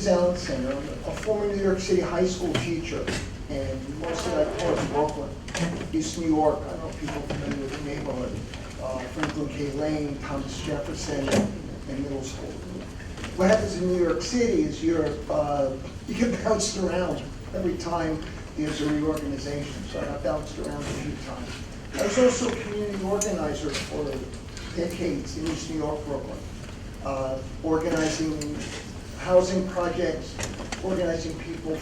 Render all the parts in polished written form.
is Alan Singer. I'm a former New York City high school teacher, and most of that part of Brooklyn, East New York. I don't know if people are familiar with the neighborhood. Franklin K. Lane, Thomas Jefferson, and middle school. What happens in New York City is you get bounced around every time there's a reorganization. So I got bounced around a few times. I was also a community organizer for decades in East New York, Brooklyn, organizing housing projects, organizing people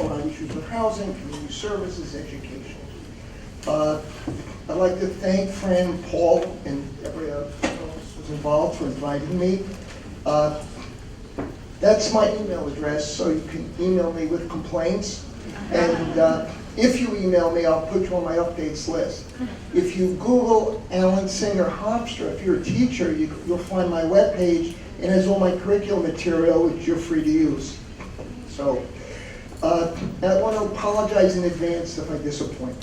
around issues of housing, community services, education. I'd like to thank Fran, Paul, and everyone else who was involved for inviting me. That's my email address, so you can email me with complaints. And if you email me, I'll put you on my updates list. If you Google Alan Singer Hofstra, if you're a teacher, you'll find my webpage. It has all my curriculum material, which you're free to use. So I want to apologize in advance if I disappoint.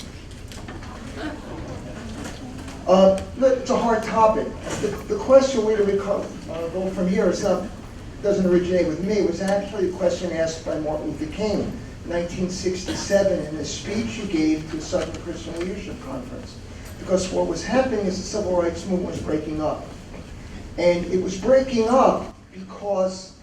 It's a hard topic. The question where do we go from here doesn't originate with me. It was actually a question asked by Martin Luther King in 1967 in a speech he gave to the Southern Christian Leadership Conference. Because what was happening is the civil rights movement was breaking up. And it was breaking up because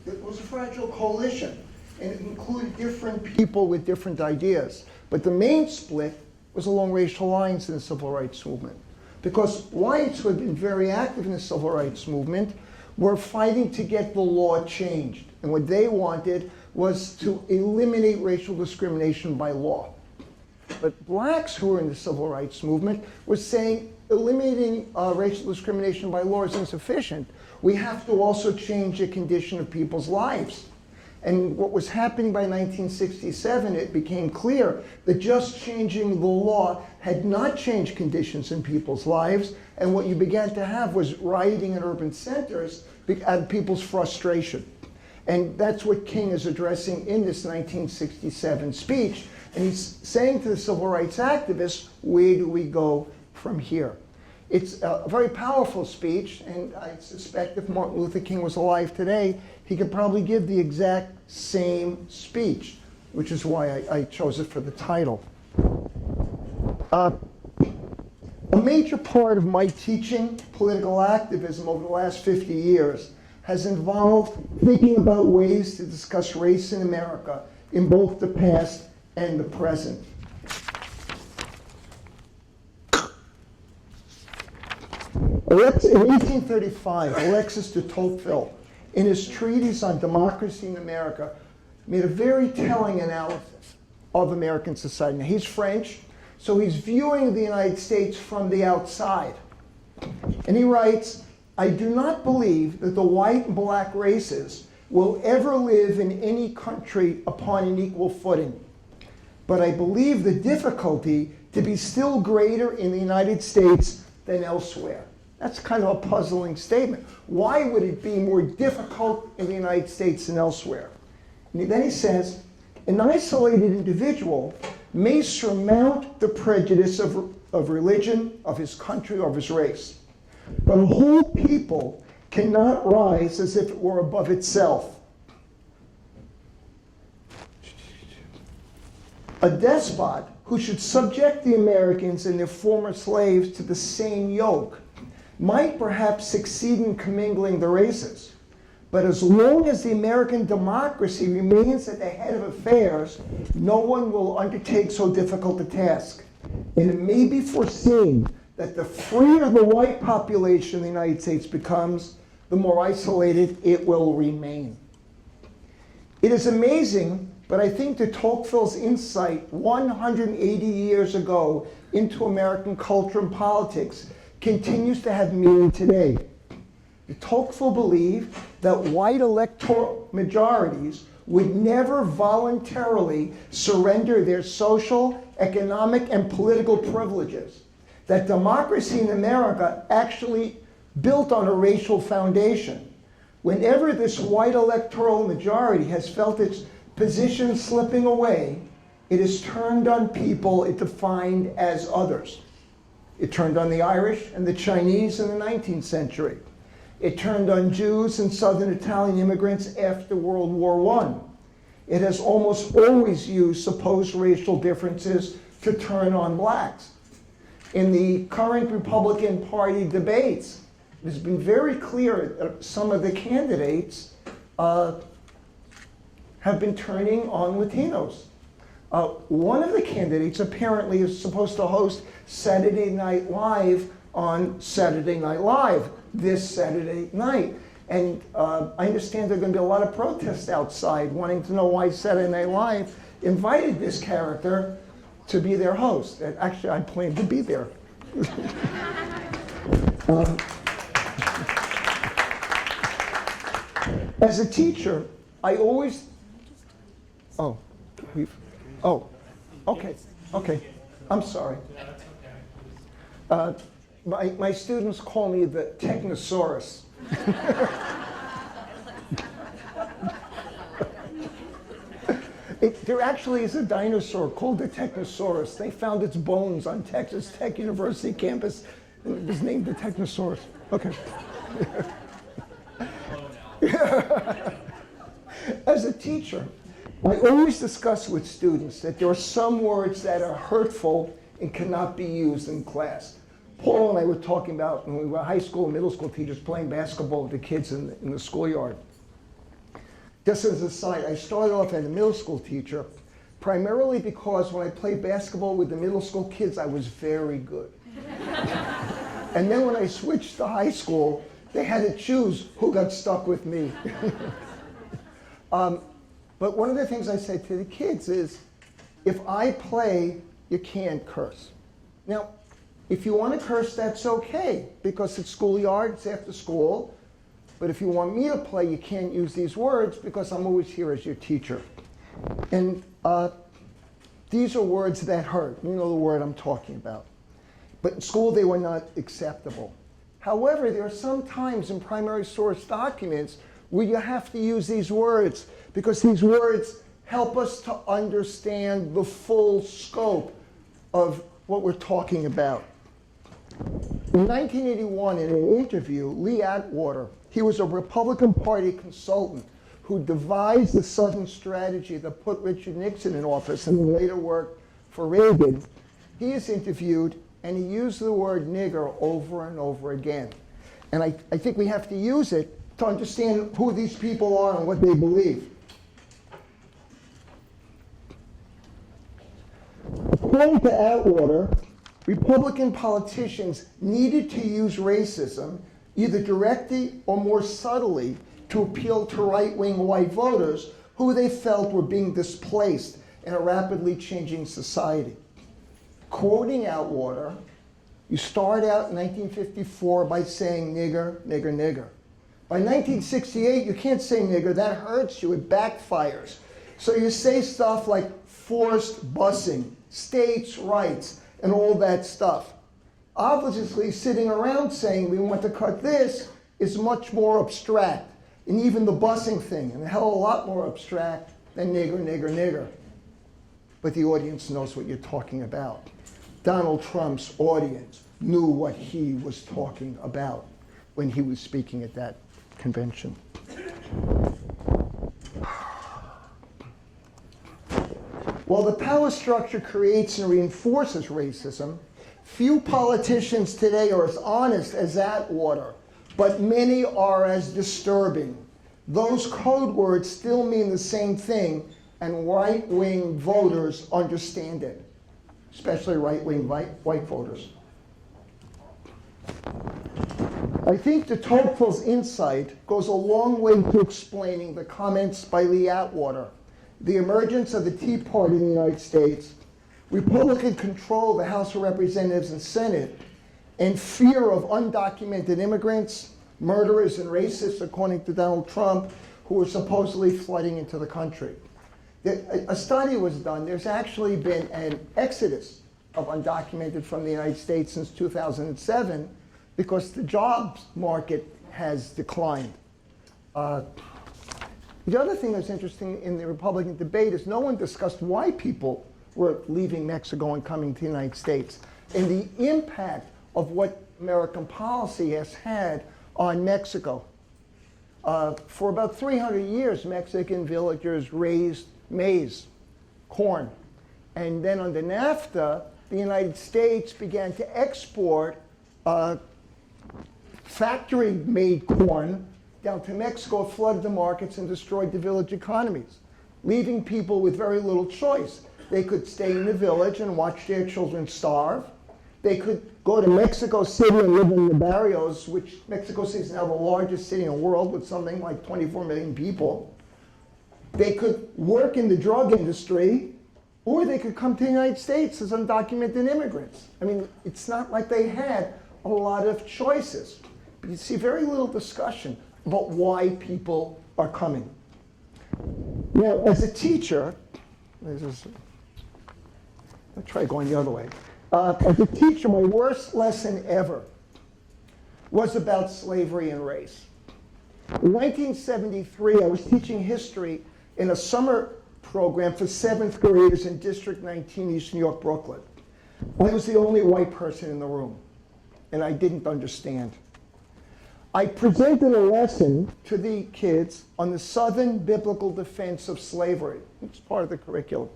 it was a fragile coalition. And it included different people with different ideas. But the main split was along racial lines in the civil rights movement. Because whites who had been very active in the civil rights movement were fighting to get the law changed. And what they wanted was to eliminate racial discrimination by law. But blacks who were in the civil rights movement were saying eliminating racial discrimination by law is insufficient. We have to also change the condition of people's lives. And what was happening by 1967, it became clear that just changing the law had not changed conditions in people's lives. And what you began to have was rioting in urban centers out of people's frustration. And that's what King is addressing in this 1967 speech. And he's saying to the civil rights activists, where do we go from here? It's a very powerful speech, and I suspect if Martin Luther King was alive today, he could probably give the exact same speech, which is why I chose it for the title. A major part of my teaching political activism over the last 50 years has involved thinking about ways to discuss race in America in both the past and the present. In 1835, Alexis de Tocqueville, in his treatise on democracy in America, made a very telling analysis of American society. Now, he's French, so he's viewing the United States from the outside. And he writes, I do not believe that the white and black races will ever live in any country upon an equal footing. But I believe the difficulty to be still greater in the United States than elsewhere. That's kind of a puzzling statement. Why would it be more difficult in the United States than elsewhere? And then he says, an isolated individual may surmount the prejudice of religion, of his country, or of his race. But a whole people cannot rise as if it were above itself. A despot who should subject the Americans and their former slaves to the same yoke might perhaps succeed in commingling the races. But as long as the American democracy remains at the head of affairs, no one will undertake so difficult a task. And it may be foreseen that the freer the white population of the United States becomes, the more isolated it will remain. It is amazing, but I think de Tocqueville's insight 180 years ago into American culture and politics continues to have meaning today. De Tocqueville believed that white electoral majorities would never voluntarily surrender their social, economic, and political privileges. That democracy in America actually built on a racial foundation. Whenever this white electoral majority has felt its position slipping away, it has turned on people it defined as others. It turned on the Irish and the Chinese in the 19th century. It turned on Jews and Southern Italian immigrants after World War I. It has almost always used supposed racial differences to turn on blacks. In the current Republican Party debates, it has been very clear that some of the candidates have been turning on Latinos. One of the candidates apparently is supposed to host Saturday Night Live on Saturday Night Live this Saturday night. And I understand there are going to be a lot of protests outside wanting to know why Saturday Night Live invited this character to be their host. And actually, I plan to be there. As a teacher, I always, okay, I'm sorry. My students call me the Technosaurus. There actually is a dinosaur called the Technosaurus. They found its bones on Texas Tech University campus, and it was named the Technosaurus. Okay. As a teacher, I always discuss with students that there are some words that are hurtful and cannot be used in class. Paul and I were talking about when we were high school and middle school teachers playing basketball with the kids in the schoolyard. Just as a side, I started off as a middle school teacher primarily because when I played basketball with the middle school kids, I was very good. And then when I switched to high school, they had to choose who got stuck with me. But one of the things I said to the kids is, if I play, you can't curse. Now, if you want to curse, that's okay, because it's schoolyard, it's after school. But if you want me to play, you can't use these words because I'm always here as your teacher. And these are words that hurt. You know the word I'm talking about. But in school, they were not acceptable. However, there are some times in primary source documents where you have to use these words because these words help us to understand the full scope of what we're talking about. In 1981, in an interview, Lee Atwater, he was a Republican Party consultant who devised the Southern strategy that put Richard Nixon in office and then later worked for Reagan. He is interviewed, and he used the word nigger over and over again. And I think we have to use it to understand who these people are and what they believe. According to Atwater, Republican politicians needed to use racism either directly or more subtly to appeal to right-wing white voters who they felt were being displaced in a rapidly changing society. Quoting Atwater, you start out in 1954 by saying nigger, nigger, nigger. By 1968, you can't say nigger, that hurts you, it backfires. So you say stuff like forced busing, states' rights, and all that stuff. Obviously, sitting around saying we want to cut this is much more abstract. And even the busing thing, and a hell of a lot more abstract than nigger, nigger, nigger. But the audience knows what you're talking about. Donald Trump's audience knew what he was talking about when he was speaking at that convention. While the power structure creates and reinforces racism, few politicians today are as honest as Atwater, but many are as disturbing. Those code words still mean the same thing, and right-wing voters understand it, especially right-wing white voters. I think de Tocqueville's insight goes a long way to explaining the comments by Lee Atwater. The emergence of the Tea Party in the United States, Republican control of the House of Representatives and Senate, and fear of undocumented immigrants, murderers and racists, according to Donald Trump, who were supposedly flooding into the country. A study was done. There's actually been an exodus of undocumented from the United States since 2007 because the jobs market has declined. The other thing that's interesting in the Republican debate is no one discussed why people were leaving Mexico and coming to the United States and the impact of what American policy has had on Mexico. For about 300 years, Mexican villagers raised maize, corn. And then under NAFTA, the United States began to export factory-made corn down to Mexico, flooded the markets and destroyed the village economies, leaving people with very little choice. They could stay in the village and watch their children starve. They could go to Mexico City and live in the barrios, which Mexico City is now the largest city in the world with something like 24 million people. They could work in the drug industry, or they could come to the United States as undocumented immigrants. I mean, it's not like they had a lot of choices. But you see very little discussion about why people are coming. Now, as a teacher, I'll try going the other way. As a teacher, my worst lesson ever was about slavery and race. In 1973, I was teaching history in a summer program for 7th graders in District 19, East New York, Brooklyn. I was the only white person in the room, and I didn't understand. I presented a lesson to the kids on the Southern biblical defense of slavery. It's part of the curriculum.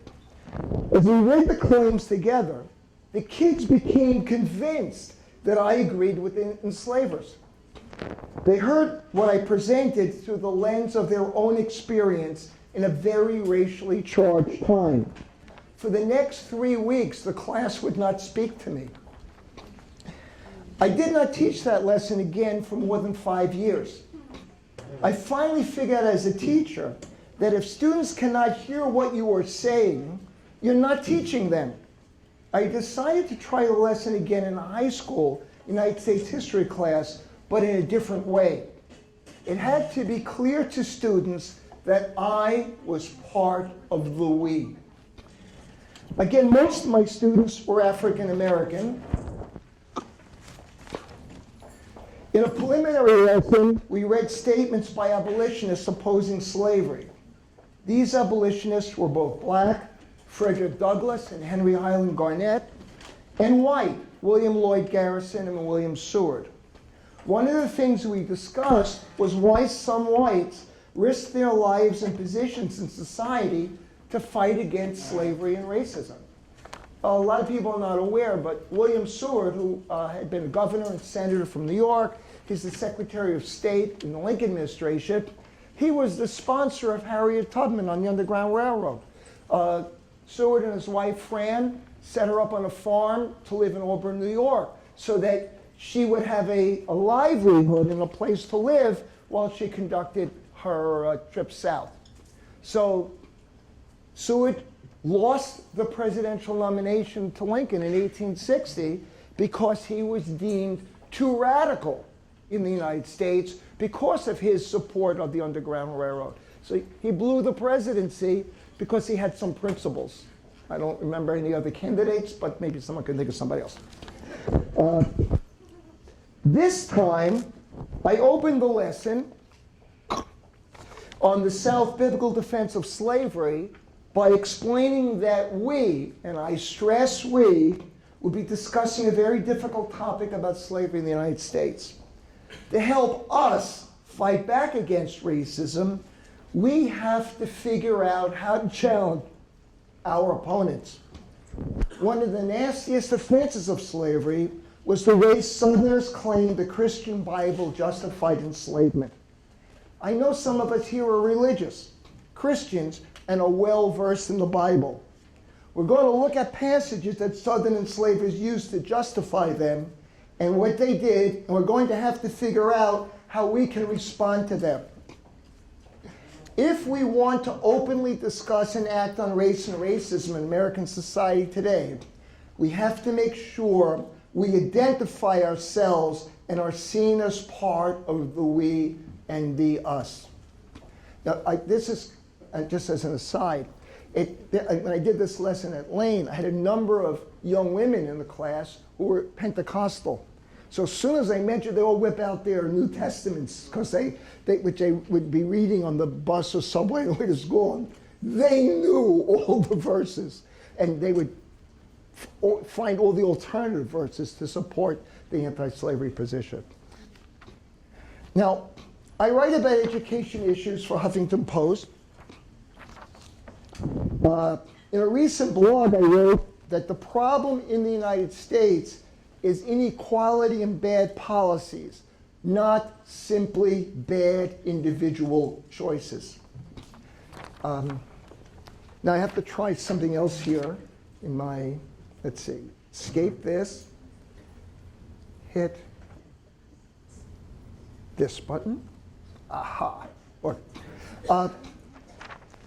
As we read the claims together, the kids became convinced that I agreed with the enslavers. They heard what I presented through the lens of their own experience in a very racially charged time. For the next 3 weeks, the class would not speak to me. I did not teach that lesson again for more than 5 years. I finally figured out as a teacher that if students cannot hear what you are saying, you're not teaching them. I decided to try the lesson again in a high school United States history class, but in a different way. It had to be clear to students that I was part of the we. Again, most of my students were African American. In a preliminary lesson, we read statements by abolitionists opposing slavery. These abolitionists were both black, Frederick Douglass and Henry Highland Garnett, and white, William Lloyd Garrison and William Seward. One of the things we discussed was why some whites risked their lives and positions in society to fight against slavery and racism. A lot of people are not aware, but William Seward, who had been a governor and senator from New York, he's the Secretary of State in the Lincoln administration, he was the sponsor of Harriet Tubman on the Underground Railroad. Seward and his wife, Fran, set her up on a farm to live in Auburn, New York, so that she would have a livelihood and a place to live while she conducted her trip south. So Seward lost the presidential nomination to Lincoln in 1860 because he was deemed too radical in the United States because of his support of the Underground Railroad. So he blew the presidency because he had some principles. I don't remember any other candidates, but maybe someone can think of somebody else. This time, I opened the lesson on the South biblical defense of slavery by explaining that we, and I stress we, would be discussing a very difficult topic about slavery in the United States. To help us fight back against racism, we have to figure out how to challenge our opponents. One of the nastiest offenses of slavery was the way Southerners claimed the Christian Bible justified enslavement. I know some of us here are religious, Christians, and are well-versed in the Bible. We're going to look at passages that Southern enslavers used to justify them and what they did, and we're going to have to figure out how we can respond to them. If we want to openly discuss and act on race and racism in American society today, we have to make sure we identify ourselves and are seen as part of the we and the us. Now, this is, just as an aside, when I did this lesson at Lane, I had a number of young women in the class who were Pentecostal. So as soon as I mentioned, they all whip out their New Testaments, because which they would be reading on the bus or subway on the way to school. They knew all the verses, and they would find all the alternative verses to support the anti-slavery position. Now, I write about education issues for Huffington Post. In a recent blog, I wrote that the problem in the United States is inequality and bad policies, not simply bad individual choices. Now I have to try something else here in my, let's see, escape this, hit this button. Aha. Or,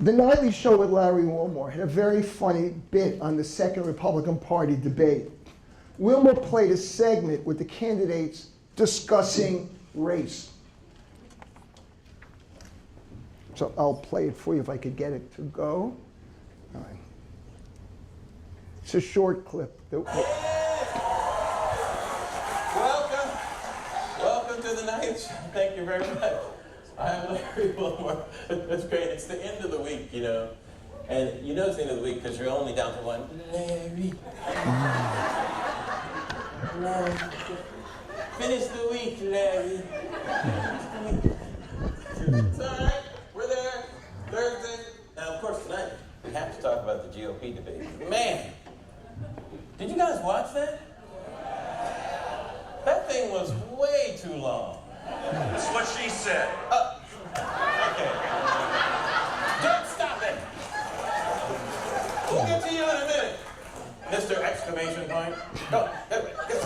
the Nightly Show with Larry Wilmore had a very funny bit on the second Republican Party debate. Wilmore played a segment with the candidates discussing race. So I'll play it for you if I could get it to go. All right. It's a short clip. Welcome to the night. Thank you very much. I'm Larry Wilmore. That's great. It's the end of the week, you know. And you know it's the end of the week because you're only down to one. Larry. Larry. Finish the week, Larry. It's all right. We're there. Thursday. Now, of course, tonight we have to talk about the GOP debate. Man, did you guys watch that? That thing was way too long. That's what she said. Okay. Don't stop it. We'll get to you in a minute, Mr. Exclamation Point. Go. There you go.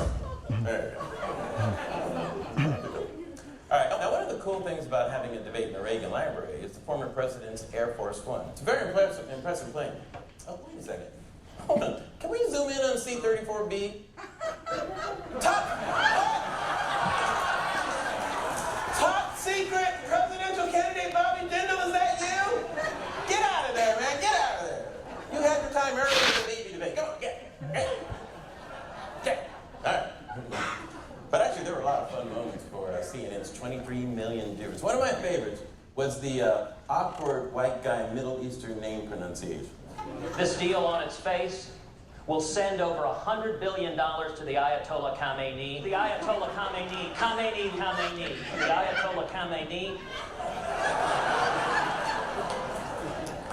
All right. Now, one of the cool things about having a debate in the Reagan Library is the former president's Air Force One. It's a very impressive plane. Oh, wait a second. Hold on. Can we zoom in on C-34B? Top secret presidential candidate Bobby Jindal, is that you? Get out of there, man. Get out of there. You had your time early in the baby debate. Go on, get. All right. But actually, there were a lot of fun moments for CNN's 23 million viewers. One of my favorites was the awkward white guy Middle Eastern name pronunciation. This deal on its face will send over $100 billion to the Ayatollah Khamenei. The Ayatollah Khamenei. The Ayatollah Khamenei.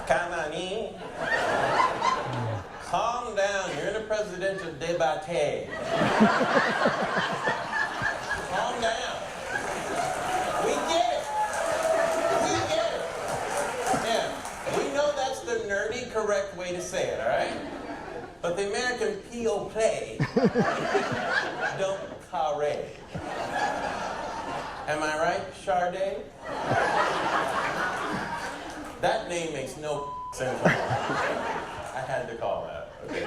Khamenei. Calm down. You're in a presidential debate. Calm down. We get it. Yeah. We know that's the nerdy, correct way to say it, all right? But the American P.O. play don't carre. Am I right, Sade? That name makes no sense. I had to call that. Okay.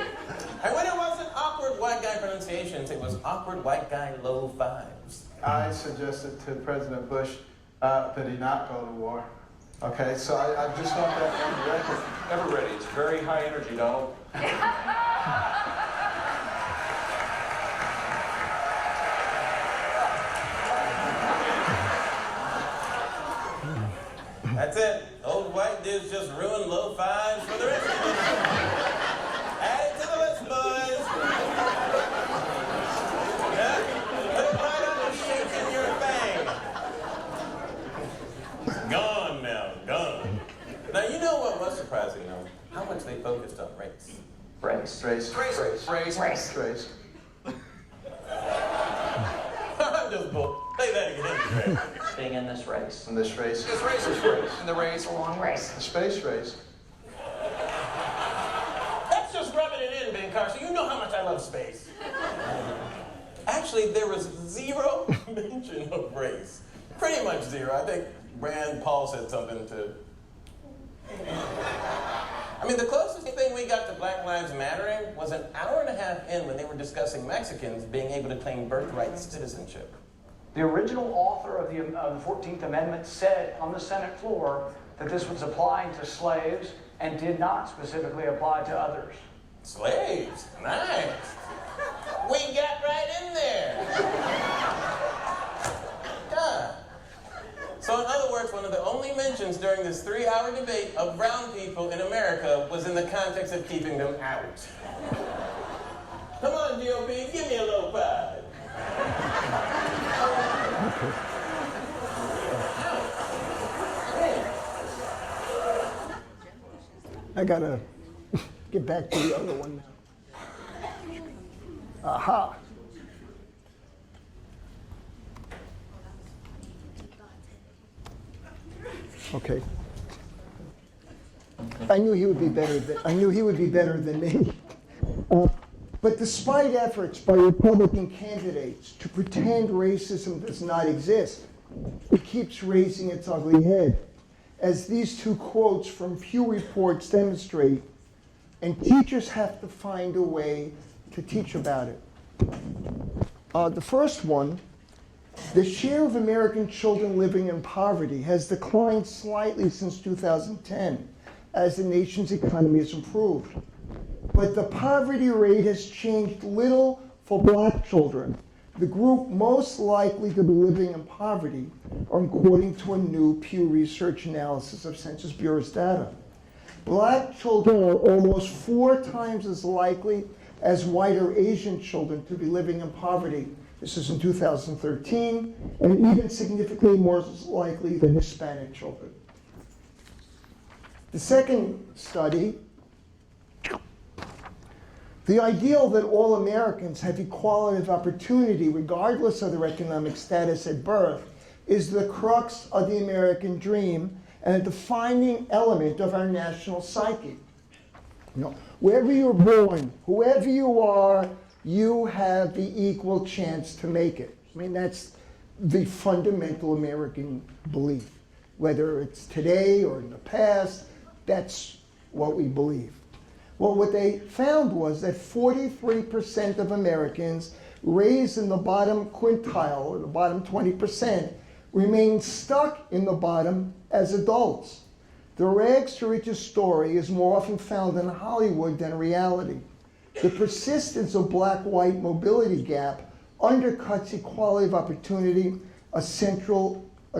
And when it wasn't awkward white guy pronunciations, it was awkward white guy low fives. I suggested to President Bush that he not go to war. Okay, so I just want that on the record. Never ready. It's very high energy, Donald. That's it. Old white dudes just ruin low fives for the rest of us. Add it to the list, boys. Yeah? Put it right on the shake in your thing. Gone now, gone. Now, you know what was surprising, though? How much they focused on race. Race. I'm just bull. Say that again. Being in this race. In this race. This race. In the race. A long race. The space race. That's just rubbing it in, Ben Carson. You know how much I love space. Actually, there was zero mention of race. Pretty much zero. I think Rand Paul said something to... I mean, the closest thing we got to Black Lives Mattering was an hour and a half in when they were discussing Mexicans being able to claim birthright citizenship. The original author of the 14th Amendment said on the Senate floor that this was applying to slaves and did not specifically apply to others. Slaves? Nice. We got right in there. God. So in other words, one of the only mentions during this 3-hour debate of brown people in America was in the context of keeping them out. Come on, GOP, give me a low five. I gotta get back to the other one now. Aha. Okay. I knew he would be better than me. But despite efforts by Republican candidates to pretend racism does not exist, it keeps raising its ugly head, as these two quotes from Pew reports demonstrate, and teachers have to find a way to teach about it. The first one, the share of American children living in poverty has declined slightly since 2010 as the nation's economy has improved. But the poverty rate has changed little for black children, the group most likely to be living in poverty, according to a new Pew Research analysis of Census Bureau's data. Black children are almost 4 times as likely as white or Asian children to be living in poverty. This is in 2013, and even significantly more likely than Hispanic children. The second study, the ideal that all Americans have equality of opportunity regardless of their economic status at birth is the crux of the American dream and a defining element of our national psyche. You know, wherever you're born, whoever you are, you have the equal chance to make it. I mean, that's the fundamental American belief. Whether it's today or in the past, that's what we believe. Well, what they found was that 43% of Americans raised in the bottom quintile, or the bottom 20%, remain stuck in the bottom as adults. The rags to riches story is more often found in Hollywood than reality. The persistence of black-white mobility gap undercuts equality of opportunity, a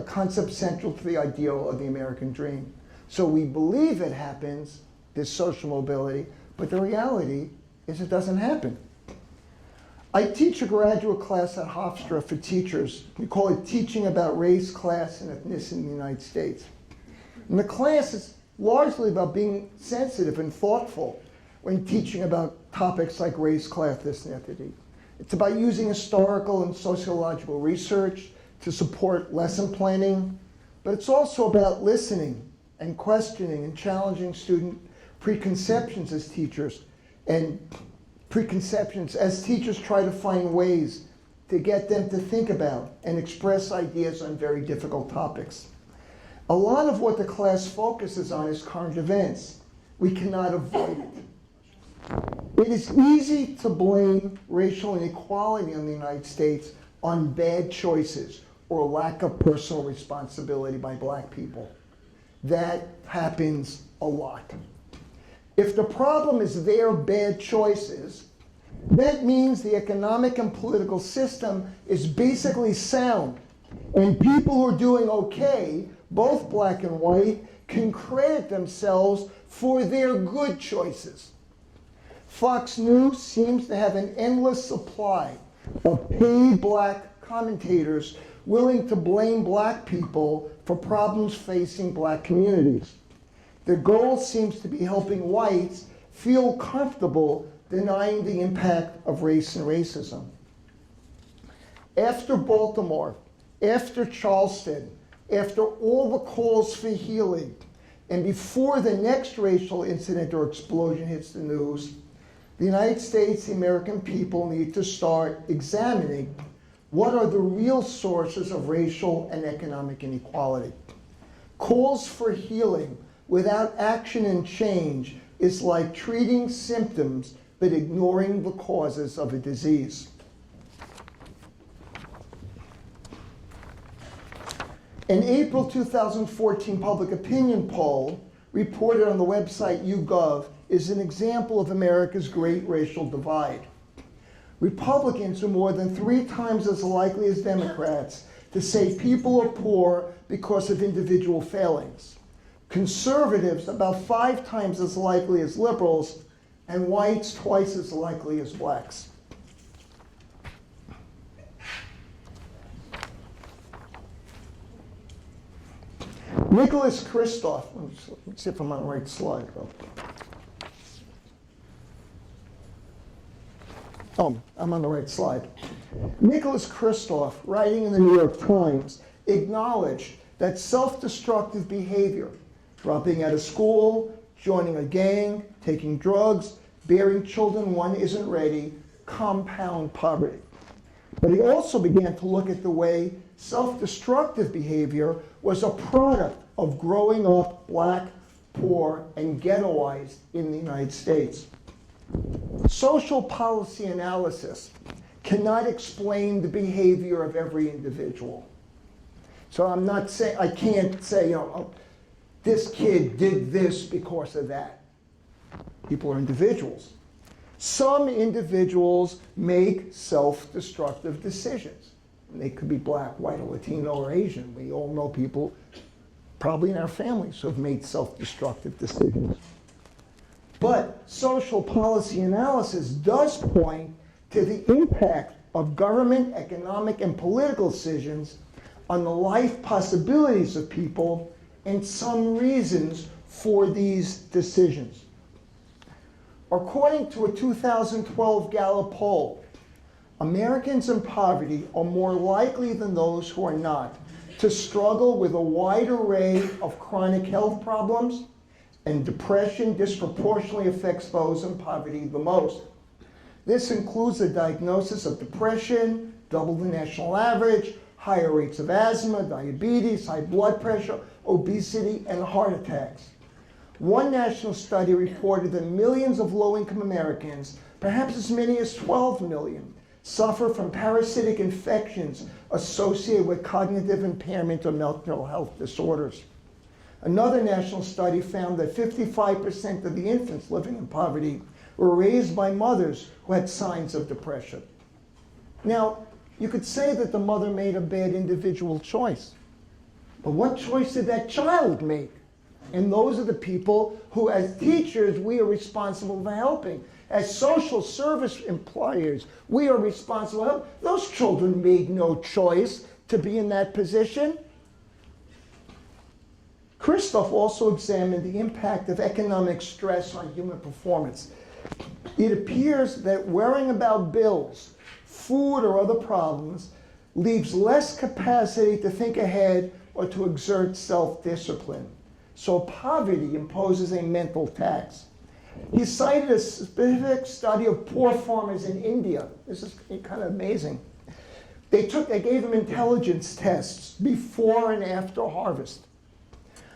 concept central to the ideal of the American dream. So we believe it happens, this social mobility, but the reality is it doesn't happen. I teach a graduate class at Hofstra for teachers. We call it Teaching About Race, Class, and Ethnicity in the United States. And the class is largely about being sensitive and thoughtful when teaching about topics like race, class, ethnicity. It's about using historical and sociological research to support lesson planning, but it's also about listening and questioning and challenging student preconceptions as teachers, and preconceptions as teachers try to find ways to get them to think about and express ideas on very difficult topics. A lot of what the class focuses on is current events. We cannot avoid it. It is easy to blame racial inequality in the United States on bad choices or lack of personal responsibility by black people. That happens a lot. If the problem is their bad choices, that means the economic and political system is basically sound, and people who are doing okay, both black and white, can credit themselves for their good choices. Fox News seems to have an endless supply of paid black commentators willing to blame black people for problems facing black communities. Their goal seems to be helping whites feel comfortable denying the impact of race and racism. After Baltimore, after Charleston, after all the calls for healing, and before the next racial incident or explosion hits the news, the United States, the American people need to start examining what are the real sources of racial and economic inequality. Calls for healing without action and change is like treating symptoms but ignoring the causes of a disease. An April 2014 public opinion poll reported on the website YouGov is an example of America's great racial divide. Republicans are more than 3 times as likely as Democrats to say people are poor because of individual failings. Conservatives about 5 times as likely as liberals, and whites twice as likely as blacks. Nicholas Kristof, let's see if I'm on the right slide. Oh, I'm on the right slide. Nicholas Kristof, writing in the New York Times, acknowledged that self-destructive behavior, dropping out of school, joining a gang, taking drugs, bearing children one isn't ready, compound poverty. But he also began to look at the way self-destructive behavior was a product of growing up black, poor, and ghettoized in the United States. Social policy analysis cannot explain the behavior of every individual. So I'm not saying, I can't say, oh, this kid did this because of that. People are individuals. Some individuals make self-destructive decisions. And they could be black, white, or Latino, or Asian. We all know people, probably in our families, who have made self-destructive decisions. But social policy analysis does point to the impact of government, economic, and political decisions on the life possibilities of people and some reasons for these decisions. According to a 2012 Gallup poll, Americans in poverty are more likely than those who are not to struggle with a wide array of chronic health problems, and depression disproportionately affects those in poverty the most. This includes a diagnosis of depression, double the national average, higher rates of asthma, diabetes, high blood pressure, obesity, and heart attacks. One national study reported that millions of low-income Americans, perhaps as many as 12 million, suffer from parasitic infections associated with cognitive impairment or mental health disorders. Another national study found that 55% of the infants living in poverty were raised by mothers who had signs of depression. Now, you could say that the mother made a bad individual choice, but what choice did that child make? And those are the people who, as teachers, we are responsible for helping. As social service employers, we are responsible for helping. Those children made no choice to be in that position. Kristof also examined the impact of economic stress on human performance. It appears that worrying about bills, food, or other problems leaves less capacity to think ahead or to exert self-discipline. So poverty imposes a mental tax. He cited a specific study of poor farmers in India. This is kind of amazing. They gave them intelligence tests before and after harvest.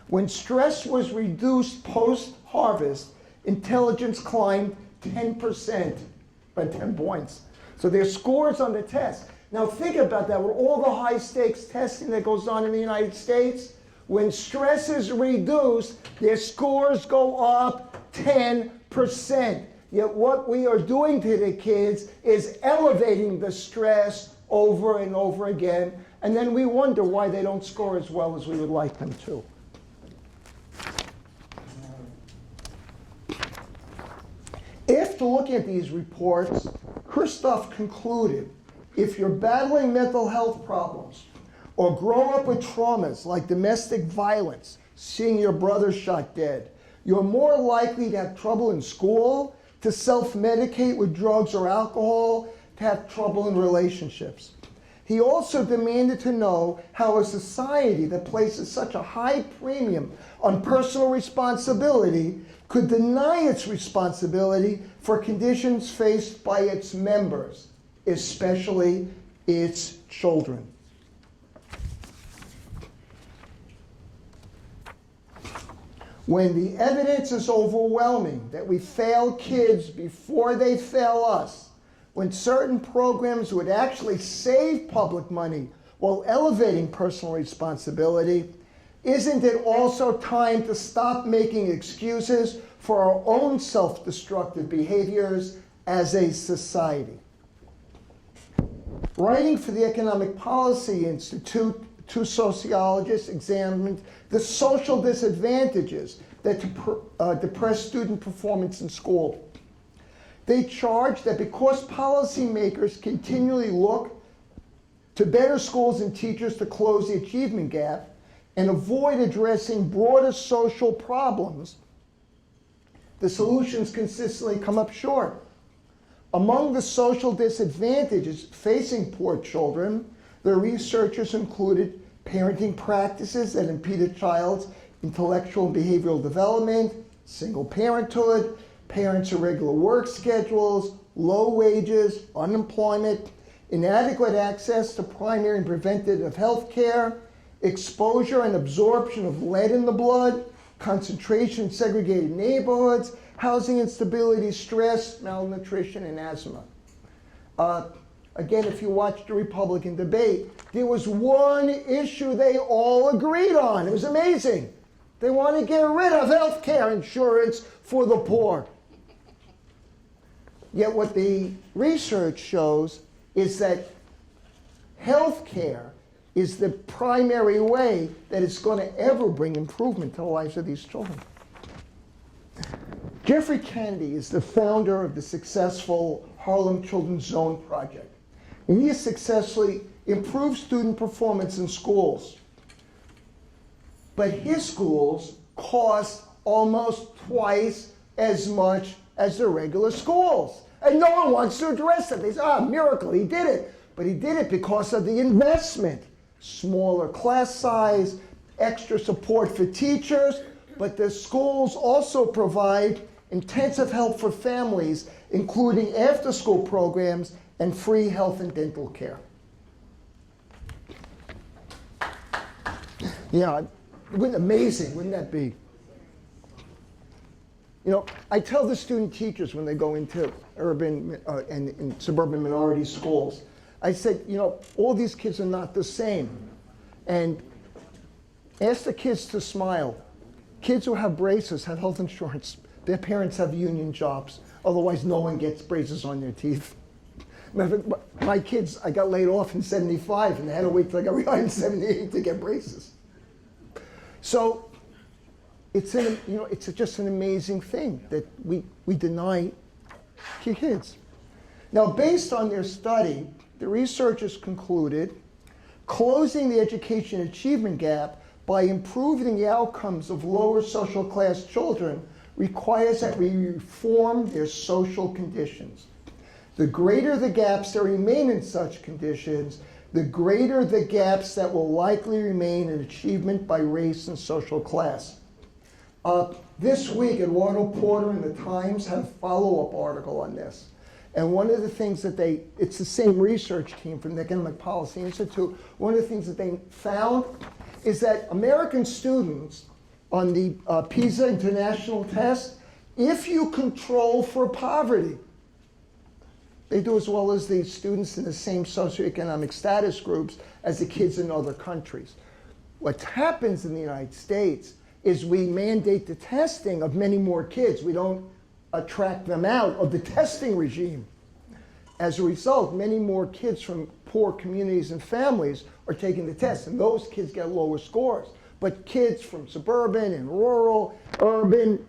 When stress was reduced post-harvest, intelligence climbed 10% by 10 points. So their scores on the test. Now think about that, with all the high-stakes testing that goes on in the United States, when stress is reduced, their scores go up 10%. Yet what we are doing to the kids is elevating the stress over and over again, and then we wonder why they don't score as well as we would like them to. After looking at these reports, Kristof concluded, if you're battling mental health problems or grow up with traumas like domestic violence, seeing your brother shot dead, you're more likely to have trouble in school, to self-medicate with drugs or alcohol, to have trouble in relationships. He also demanded to know how a society that places such a high premium on personal responsibility could deny its responsibility for conditions faced by its members, especially its children. When the evidence is overwhelming that we fail kids before they fail us, when certain programs would actually save public money while elevating personal responsibility, isn't it also time to stop making excuses for our own self-destructive behaviors as a society? Writing for the Economic Policy Institute, two sociologists examined the social disadvantages that depress student performance in school. They charged that because policymakers continually look to better schools and teachers to close the achievement gap and avoid addressing broader social problems, the solutions consistently come up short. Among the social disadvantages facing poor children, the researchers included parenting practices that impede a child's intellectual and behavioral development, single parenthood, parents' irregular work schedules, low wages, unemployment, inadequate access to primary and preventative health care, exposure and absorption of lead in the blood, concentration in segregated neighborhoods, housing instability, stress, malnutrition, and asthma. Again, if you watched the Republican debate, there was one issue they all agreed on. It was amazing. They want to get rid of health care insurance for the poor. Yet what the research shows is that health care is the primary way that it's going to ever bring improvement to the lives of these children. Jeffrey Kennedy is the founder of the successful Harlem Children's Zone Project. And he has successfully improved student performance in schools. But his schools cost almost twice as much as the regular schools. And no one wants to address it. They say, miracle, he did it. But he did it because of the investment. Smaller class size, extra support for teachers, but the schools also provide intensive help for families, including after-school programs and free health and dental care. Yeah, amazing, wouldn't that be? You know, I tell the student teachers when they go into urban and suburban minority schools, I said, you know, all these kids are not the same. And ask the kids to smile. Kids who have braces have health insurance. Their parents have union jobs. Otherwise, no one gets braces on their teeth. My kids, I got laid off in '75, and they had to wait till I got retired in '78 to get braces. So it's just an amazing thing that we deny kids. Now, based on their study, the researchers concluded closing the education achievement gap by improving the outcomes of lower social class children requires that we reform their social conditions. The greater the gaps that remain in such conditions, the greater the gaps that will likely remain in achievement by race and social class. This week, Eduardo Porter and the Times had a follow-up article on this. And one of the things that it's the same research team from the Economic Policy Institute, one of the things that they found is that American students on the PISA International Test, if you control for poverty, they do as well as the students in the same socioeconomic status groups as the kids in other countries. What happens in the United States is we mandate the testing of many more kids. We don't attract them out of the testing regime. As a result, many more kids from poor communities and families are taking the test, and those kids get lower scores. But kids from suburban and rural, urban,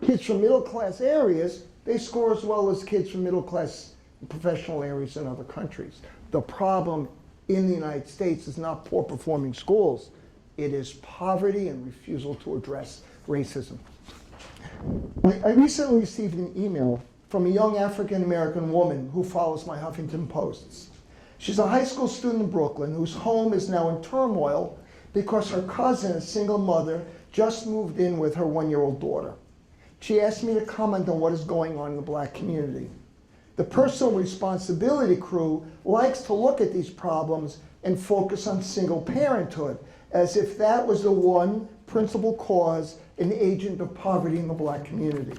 kids from middle-class areas, they score as well as kids from middle-class professional areas in other countries. The problem in the United States is not poor-performing schools. It is poverty and refusal to address racism. I recently received an email from a young African-American woman who follows my Huffington Posts. She's a high school student in Brooklyn whose home is now in turmoil because her cousin, a single mother, just moved in with her one-year-old daughter. She asked me to comment on what is going on in the black community. The personal responsibility crew likes to look at these problems and focus on single parenthood, as if that was the one principal cause and agent of poverty in the black community.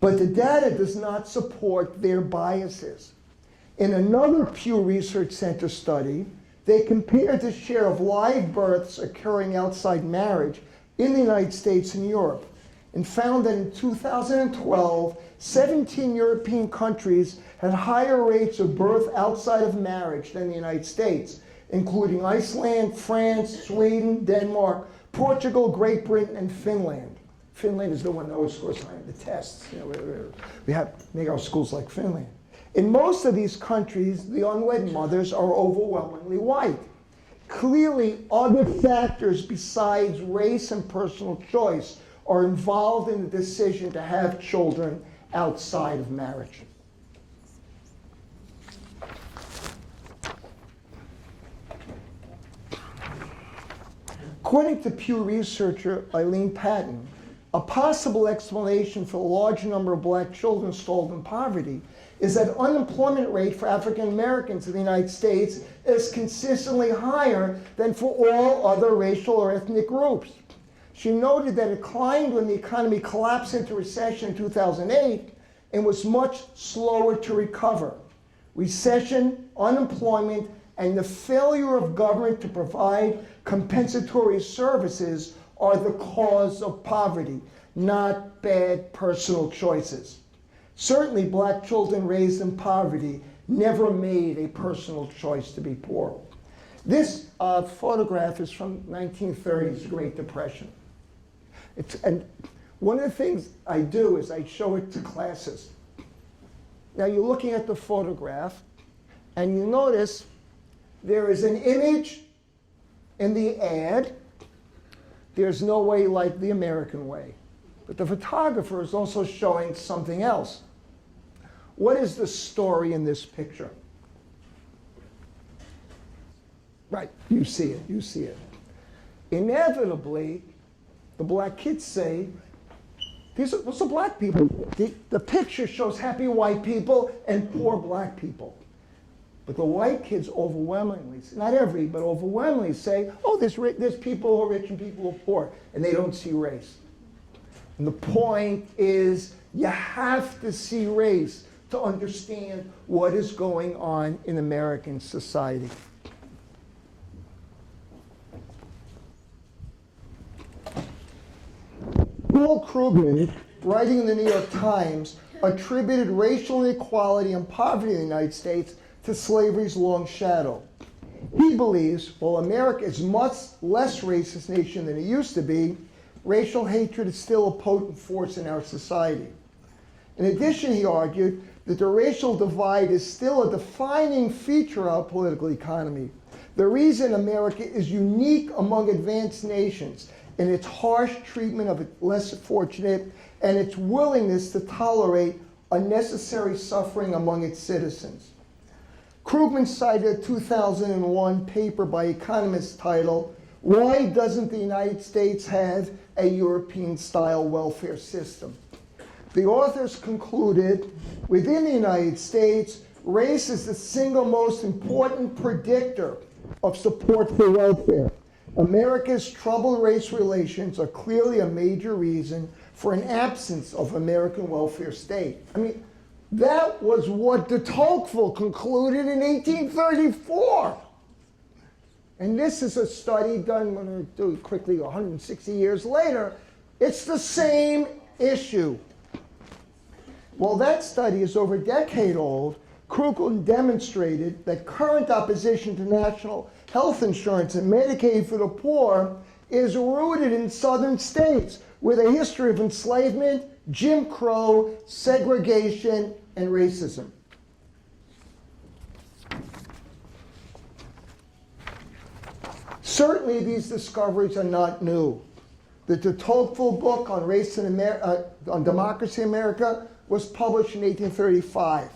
But the data does not support their biases. In another Pew Research Center study, they compared the share of live births occurring outside marriage in the United States and Europe, and found that in 2012, 17 European countries had higher rates of birth outside of marriage than the United States, including Iceland, France, Sweden, Denmark, Portugal, Great Britain, and Finland. Finland is the one that always scores high in the tests. You know, we have to make our schools like Finland. In most of these countries, the unwed mothers are overwhelmingly white. Clearly, other factors besides race and personal choice are involved in the decision to have children outside of marriage. According to Pew researcher Eileen Patton, a possible explanation for the large number of black children stalled in poverty is that unemployment rate for African Americans in the United States is consistently higher than for all other racial or ethnic groups. She noted that it climbed when the economy collapsed into recession in 2008 and was much slower to recover. Recession, unemployment, and the failure of government to provide compensatory services are the cause of poverty, not bad personal choices. Certainly, black children raised in poverty never made a personal choice to be poor. This photograph is from 1930s, the Great Depression. And one of the things I do is I show it to classes. Now you're looking at the photograph, and you notice there is an image in the ad. There's no way like the American way. But the photographer is also showing something else. What is the story in this picture? Right, you see it. Inevitably, the black kids say, what's the black people? The picture shows happy white people and poor black people. But the white kids overwhelmingly, not every, but overwhelmingly say, oh, there's people who are rich and people who are poor, and they don't see race. And the point is, you have to see race to understand what is going on in American society. Paul Krugman, writing in the New York Times, attributed racial inequality and poverty in the United States to slavery's long shadow. He believes, while America is much less racist nation than it used to be, racial hatred is still a potent force in our society. In addition, he argued that the racial divide is still a defining feature of our political economy. The reason America is unique among advanced nations in its harsh treatment of less fortunate and its willingness to tolerate unnecessary suffering among its citizens. Krugman cited a 2001 paper by economists titled, "Why Doesn't the United States Have a European-Style Welfare System?" The authors concluded, within the United States, race is the single most important predictor of support for welfare. America's troubled race relations are clearly a major reason for an absence of American welfare state. I mean, that was what de Tocqueville concluded in 1834. And this is a study done, I'm going to do it quickly, 160 years later. It's the same issue. Well, that study is over a decade old. Krugman demonstrated that current opposition to national health insurance and Medicaid for the poor is rooted in southern states with a history of enslavement, Jim Crow, segregation, and racism. Certainly, these discoveries are not new. The de Tocqueville book on race in on democracy in America was published in 1835.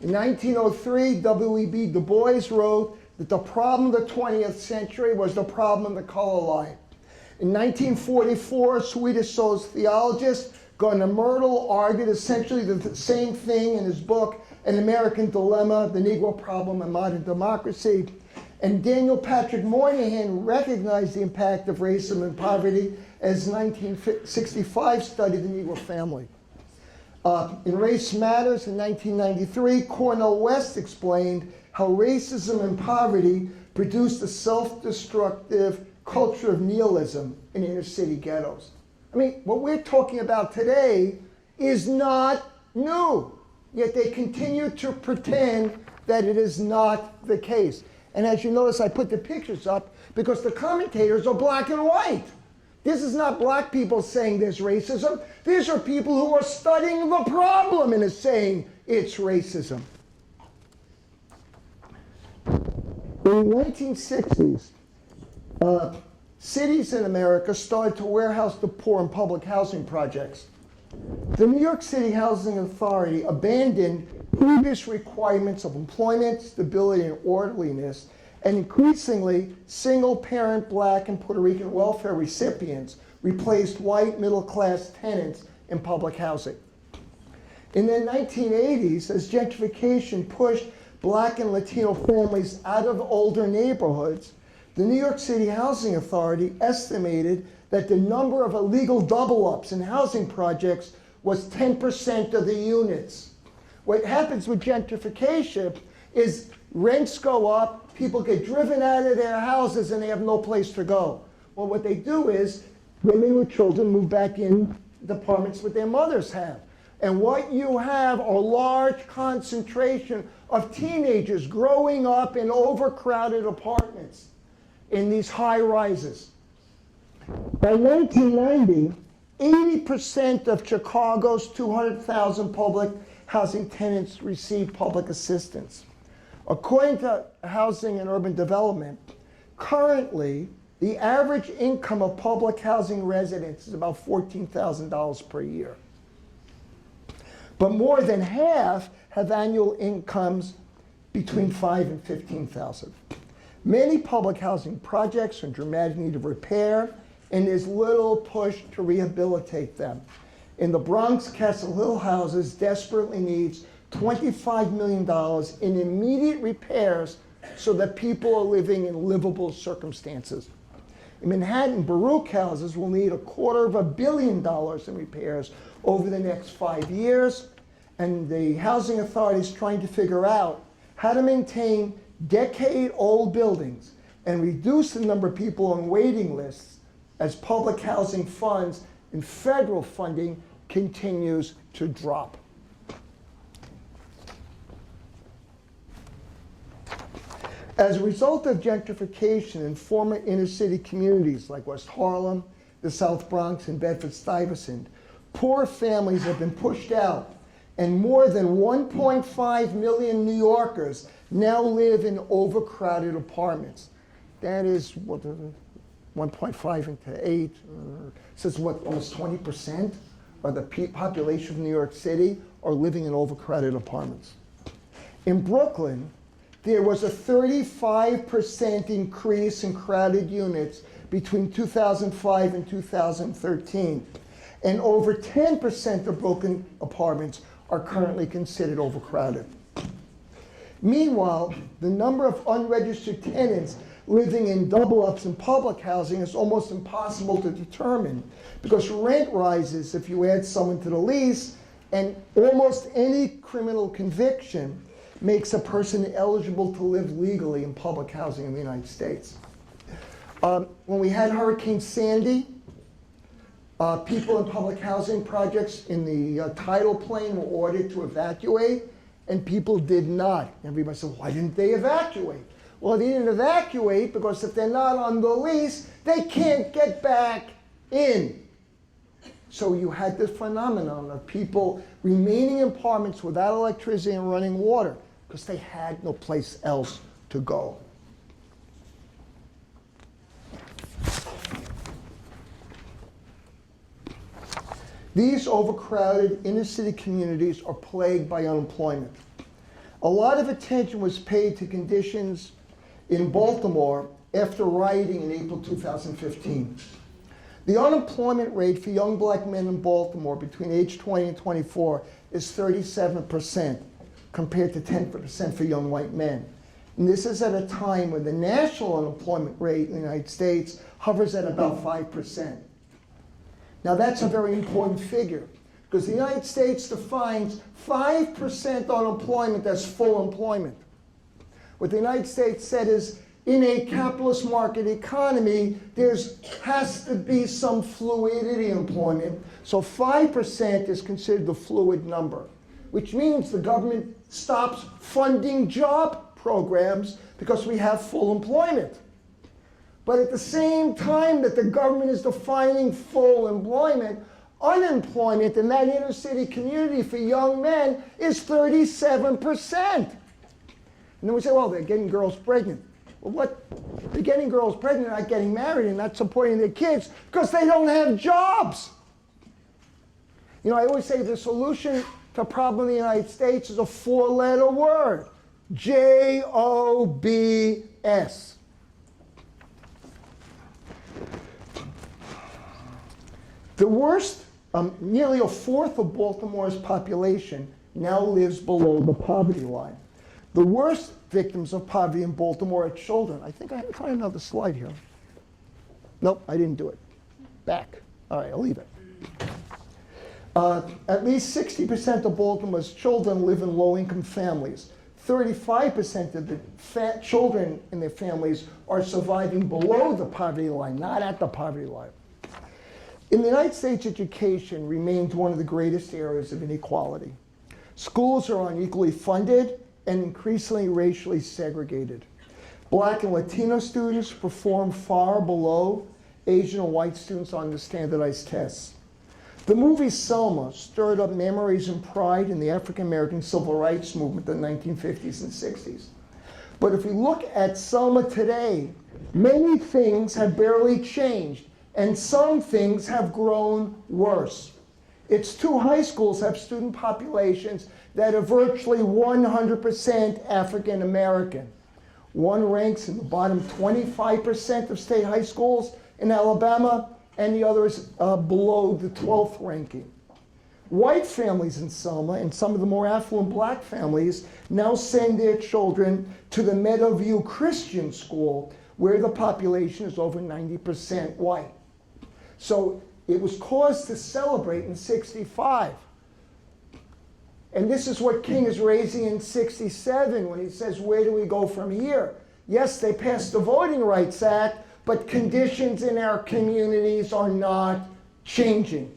In 1903, W.E.B. Du Bois wrote that the problem of the 20th century was the problem of the color line. In 1944, Swedish sociologist Gunnar Myrdal argued essentially the same thing in his book, An American Dilemma, The Negro Problem in Modern Democracy. And Daniel Patrick Moynihan recognized the impact of racism and poverty as 1965 studied the Negro family. In Race Matters in 1993, Cornel West explained how racism and poverty produced a self-destructive culture of nihilism in inner city ghettos. I mean, what we're talking about today is not new, yet they continue to pretend that it is not the case. And as you notice, I put the pictures up because the commentators are black and white. This is not black people saying there's racism. These are people who are studying the problem and is saying it's racism. In the 1960s, cities in America started to warehouse the poor in public housing projects. The New York City Housing Authority abandoned previous requirements of employment, stability, and orderliness, and increasingly, single-parent Black and Puerto Rican welfare recipients replaced white middle-class tenants in public housing. In the 1980s, as gentrification pushed Black and Latino families out of older neighborhoods, the New York City Housing Authority estimated that the number of illegal double-ups in housing projects was 10% of the units. What happens with gentrification is rents go up, people get driven out of their houses, and they have no place to go. Well, what they do is women with children move back in the apartments that their mothers have. And what you have are large concentration of teenagers growing up in overcrowded apartments in these high rises. By 1990, 80% of Chicago's 200,000 public housing tenants received public assistance. According to Housing and Urban Development, currently, the average income of public housing residents is about $14,000 per year. But more than half have annual incomes between $5,000 and $15,000. Many public housing projects are in dramatic need of repair, and there's little push to rehabilitate them. In the Bronx, Castle Hill Houses desperately needs $25 million in immediate repairs so that people are living in livable circumstances. In Manhattan, Baruch houses will need $250 million in repairs over the next 5 years, and the Housing Authority is trying to figure out how to maintain decade-old buildings and reduce the number of people on waiting lists as public housing funds and federal funding continues to drop. As a result of gentrification in former inner-city communities like West Harlem, the South Bronx, and Bedford-Stuyvesant, poor families have been pushed out, and more than 1.5 million New Yorkers now live in overcrowded apartments. That is what 1.5 into 8 says what, almost 20% of the population of New York City are living in overcrowded apartments. In Brooklyn, there was a 35% increase in crowded units between 2005 and 2013, and over 10% of Brooklyn apartments are currently considered overcrowded. Meanwhile, the number of unregistered tenants living in double-ups in public housing is almost impossible to determine because rent rises if you add someone to the lease, and almost any criminal conviction makes a person eligible to live legally in public housing in the United States. When we had Hurricane Sandy, people in public housing projects in the tidal plain were ordered to evacuate, and people did not. Everybody said, why didn't they evacuate? Well, they didn't evacuate because if they're not on the lease, they can't get back in. So you had this phenomenon of people remaining in apartments without electricity and running water because they had no place else to go. These overcrowded inner-city communities are plagued by unemployment. A lot of attention was paid to conditions in Baltimore after rioting in April 2015. The unemployment rate for young Black men in Baltimore between age 20 and 24 is 37%, compared to 10% for young white men. And this is at a time when the national unemployment rate in the United States hovers at about 5%. Now that's a very important figure, because the United States defines 5% unemployment as full employment. What the United States said is, in a capitalist market economy, there has to be some fluidity in employment. So 5% is considered the fluid number, which means the government stops funding job programs because we have full employment. But at the same time that the government is defining full employment, unemployment in that inner city community for young men is 37%. And then we say, well, they're getting girls pregnant. Well, what? They're getting girls pregnant, not getting married, and not supporting their kids because they don't have jobs. You know, I always say the solution to a problem in the United States is a 4-letter word. J-O-B-S. The worst, nearly a fourth of Baltimore's population now lives below the poverty line. The worst victims of poverty in Baltimore are children. I think I can find another slide here. Nope, I didn't do it. Back. All right, I'll leave it. At least 60% of Baltimore's children live in low-income families. 35% of the children in their families are surviving below the poverty line, not at the poverty line. In the United States, education remains one of the greatest areas of inequality. Schools are unequally funded and increasingly racially segregated. Black and Latino students perform far below Asian and white students on the standardized tests. The movie Selma stirred up memories and pride in the African American civil rights movement in the 1950s and 60s. But if we look at Selma today, many things have barely changed, and some things have grown worse. Its 2 high schools have student populations that are virtually 100% African American. One ranks in the bottom 25% of state high schools in Alabama, and the other is below the 12th ranking. White families in Selma and some of the more affluent black families now send their children to the Meadowview Christian School, where the population is over 90% white. So it was cause to celebrate in '65. And this is what King is raising in '67 when he says, where do we go from here? Yes, they passed the Voting Rights Act, but conditions in our communities are not changing.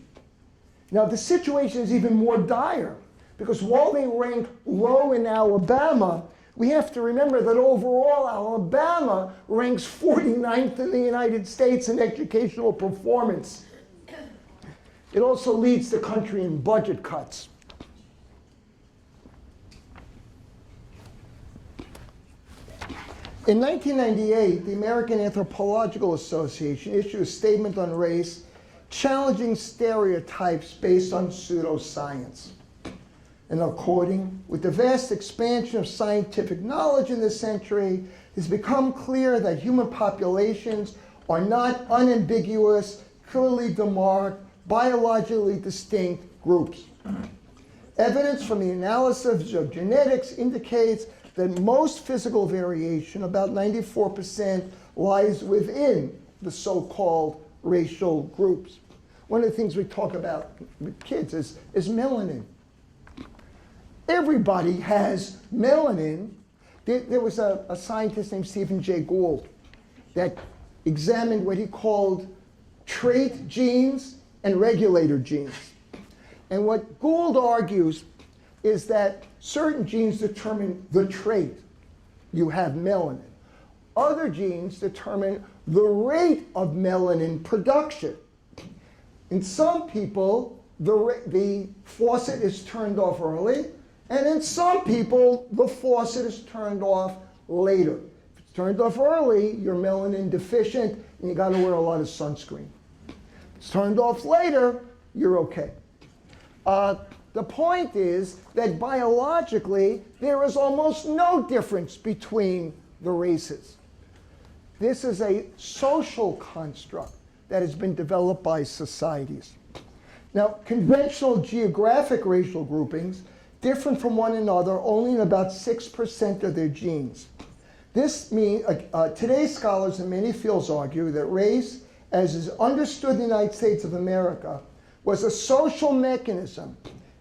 Now, the situation is even more dire, because while they rank low in Alabama, we have to remember that overall Alabama ranks 49th in the United States in educational performance. It also leads the country in budget cuts. In 1998, the American Anthropological Association issued a statement on race challenging stereotypes based on pseudoscience. And according, with the vast expansion of scientific knowledge in this century, it's become clear that human populations are not unambiguous, clearly demarked, biologically distinct groups. Evidence from the analysis of genetics indicates that most physical variation, about 94%, lies within the so-called racial groups. One of the things we talk about with kids is melanin. Everybody has melanin. There was a scientist named Stephen Jay Gould that examined what he called trait genes and regulator genes. And what Gould argues is that certain genes determine the trait. You have melanin. Other genes determine the rate of melanin production. In some people, the faucet is turned off early, and in some people, the faucet is turned off later. If it's turned off early, you're melanin deficient, and you gotta wear a lot of sunscreen. If it's turned off later, you're okay. The point is that biologically, there is almost no difference between the races. This is a social construct that has been developed by societies. Now, conventional geographic racial groupings differ from one another only in about 6% of their genes. This means, today's scholars in many fields argue that race, as is understood in the United States of America, was a social mechanism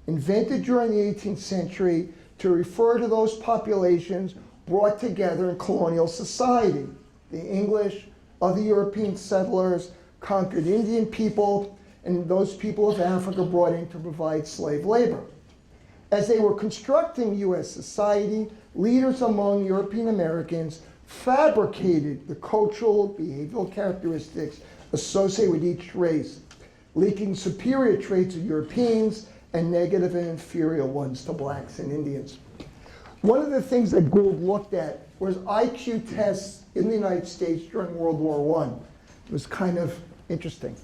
invented during the 18th century to refer to those populations brought together in colonial society. The English, other European settlers, conquered Indian people, and those people of Africa brought in to provide slave labor. As they were constructing U.S. society, leaders among European Americans fabricated the cultural, behavioral characteristics associated with each race, linking superior traits of Europeans and negative and inferior ones to blacks and Indians. One of the things that Gould looked at was IQ tests in the United States during World War I. It was kind of interesting.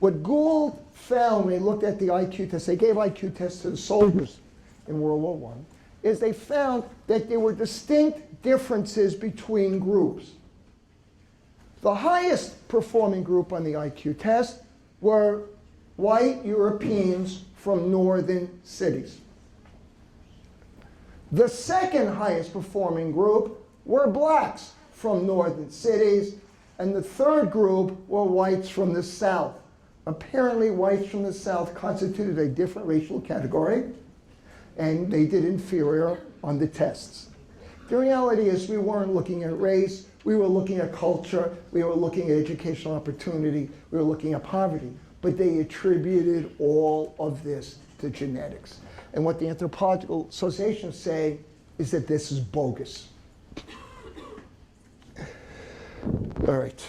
What Gould found when they looked at the IQ test, they gave IQ tests to the soldiers in World War I, is they found that there were distinct differences between groups. The highest performing group on the IQ test were white Europeans from northern cities. The second highest performing group were blacks from northern cities, and the third group were whites from the South. Apparently, whites from the South constituted a different racial category, and they did inferior on the tests. The reality is we weren't looking at race, we were looking at culture, we were looking at educational opportunity, we were looking at poverty, but they attributed all of this to genetics. And what the anthropological associations say is that this is bogus. All right.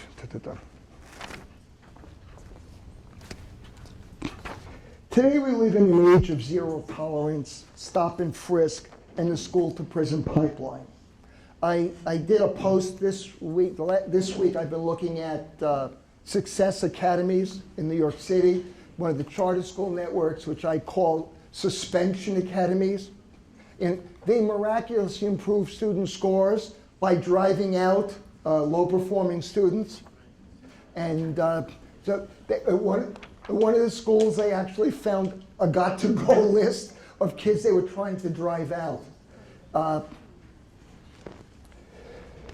Today we live in an age of zero tolerance, stop and frisk, and the school to prison pipeline. I did a post this week. This week I've been looking at success academies in New York City, one of the charter school networks, which I call suspension academies. And they miraculously improve student scores by driving out low-performing students. And so one of the schools, they actually found a got-to-go list of kids they were trying to drive out.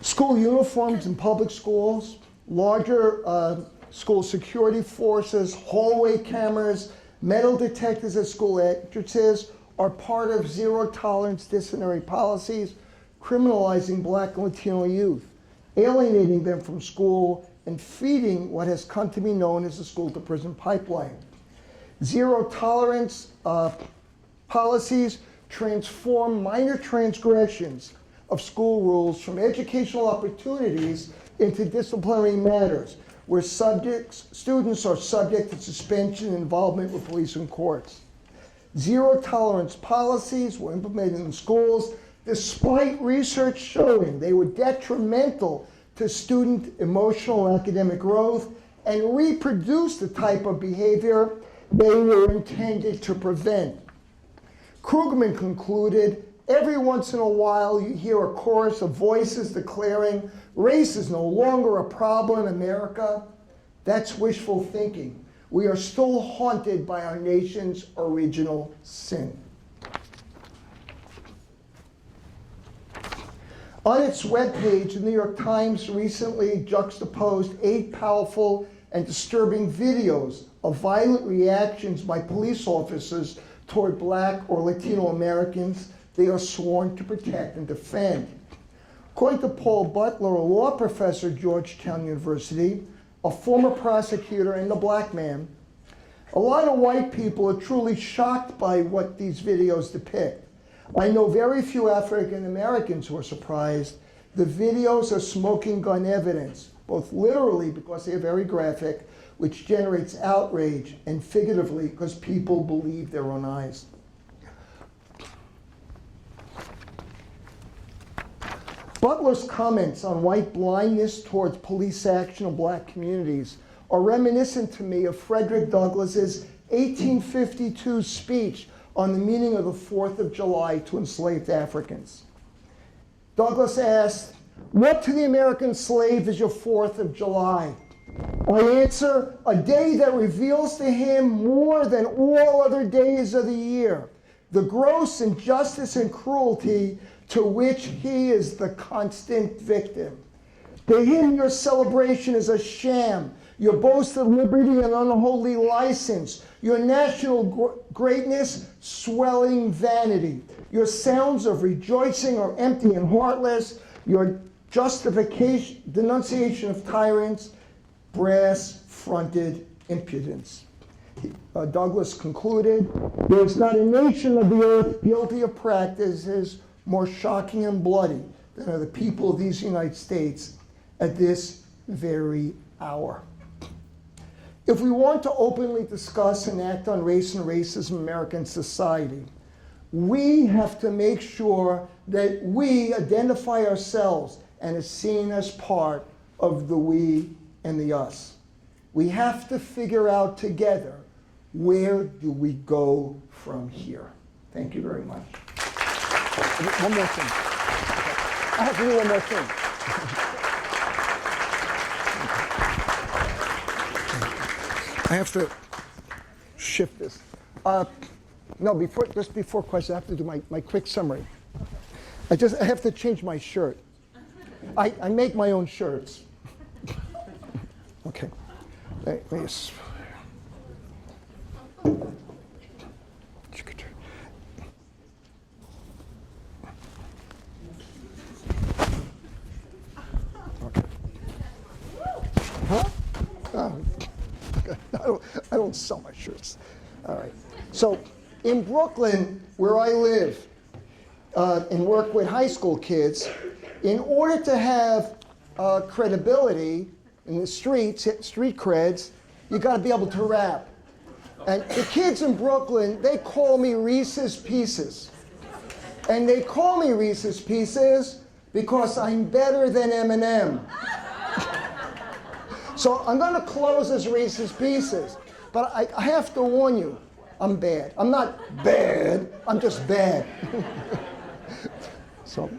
School uniforms in public schools, larger school security forces, hallway cameras, metal detectors at school entrances are part of zero-tolerance disciplinary policies, criminalizing black and Latino youth, alienating them from school, and feeding what has come to be known as the school-to-prison pipeline. Zero-tolerance policies transform minor transgressions of school rules from educational opportunities into disciplinary matters, where students are subject to suspension and involvement with police and courts. Zero-tolerance policies were implemented in schools despite research showing they were detrimental to student emotional and academic growth and reproduced the type of behavior they were intended to prevent. Krugman concluded, every once in a while you hear a chorus of voices declaring race is no longer a problem in America. That's wishful thinking. We are still haunted by our nation's original sin. On its webpage, the New York Times recently juxtaposed 8 powerful and disturbing videos of violent reactions by police officers toward black or Latino Americans they are sworn to protect and defend. According to Paul Butler, a law professor at Georgetown University, a former prosecutor and a black man, a lot of white people are truly shocked by what these videos depict. I know very few African Americans who are surprised. The videos are smoking gun evidence, both literally because they are very graphic, which generates outrage, and figuratively because people believe their own eyes. Butler's comments on white blindness towards police action in black communities are reminiscent to me of Frederick Douglass's 1852 speech on the meaning of the 4th of July to enslaved Africans. Douglass asked, "What to the American slave is your 4th of July?" I answer, a day that reveals to him more than all other days of the year, the gross injustice and cruelty to which he is the constant victim. To him, your celebration is a sham, your boast of liberty an unholy license, your national greatness swelling vanity, your sounds of rejoicing are empty and heartless, your denunciation of tyrants, brass-fronted impudence. Douglass concluded, there is not a nation of the earth guilty of practices more shocking and bloody than are the people of these United States at this very hour. If we want to openly discuss and act on race and racism in American society, we have to make sure that we identify ourselves and is seen as part of the we and the us. We have to figure out together, where do we go from here? Thank you very much. One more thing. I have to do one more thing. I have to shift this. No, just before questions, I have to do my quick summary. I have to change my shirt. I make my own shirts. Okay. Let me just. Okay. Huh? Oh, I don't sell my shirts. All right. So in Brooklyn, where I live, and work with high school kids, in order to have credibility in the streets, street creds, you got to be able to rap. And the kids in Brooklyn, they call me Reese's Pieces. And they call me Reese's Pieces because I'm better than Eminem. So I'm going to close as Reese's Pieces. But I have to warn you, I'm bad. I'm not bad, I'm just bad. So,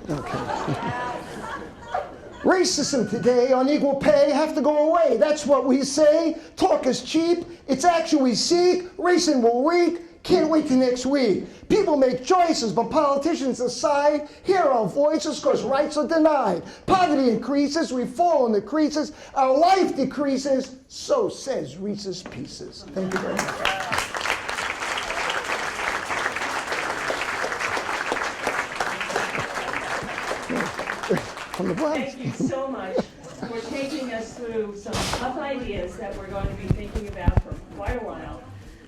okay. Racism today, unequal pay, have to go away. That's what we say. Talk is cheap. It's action we seek. Racism will wreak. Can't wait till next week. People make choices, but politicians decide. Hear our voices, because rights are denied. Poverty increases, we fall in the creases. Our life decreases, so says Reese's Pieces. Thank you very much. From the Bronx. Thank you so much for taking us through some tough ideas that we're going to be thinking about for quite a while.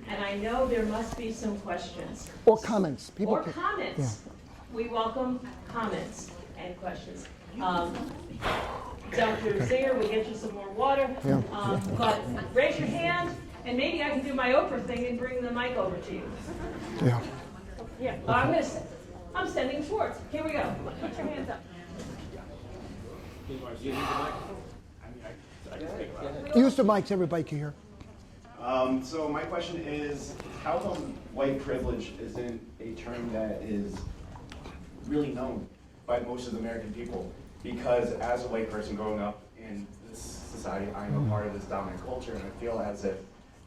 And I know there must be some questions. Or comments. People Or can, comments. Yeah. We welcome comments and questions. Dr. Singer, we'll get you some more water. Yeah. But raise your hand, and maybe I can do my Oprah thing and bring the mic over to you. Yeah. Yeah, I'm sending Schwartz. Here we go. Put your hands up. Use the mics, everybody can hear. So my question is, how come white privilege isn't a term that is really known by most of the American people? Because as a white person growing up in this society, I'm a part of this dominant culture, and I feel as if